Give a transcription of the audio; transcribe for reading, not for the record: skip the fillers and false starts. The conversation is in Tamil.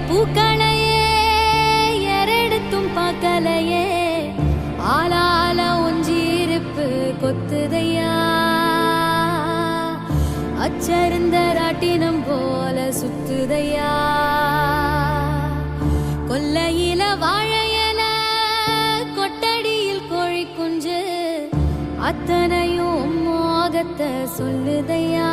பூக்களையே எரெடுத்தும் பார்க்கலையே ஆளால ஒஞ்சிருப்பு கொத்துதையா அச்சருந்த ராட்டினம் போல சுத்துதையா கொல்லையில வாழையல கொட்டடியில் கோழி குஞ்சு அத்தனையும் மோகத்தை சொல்லுதையா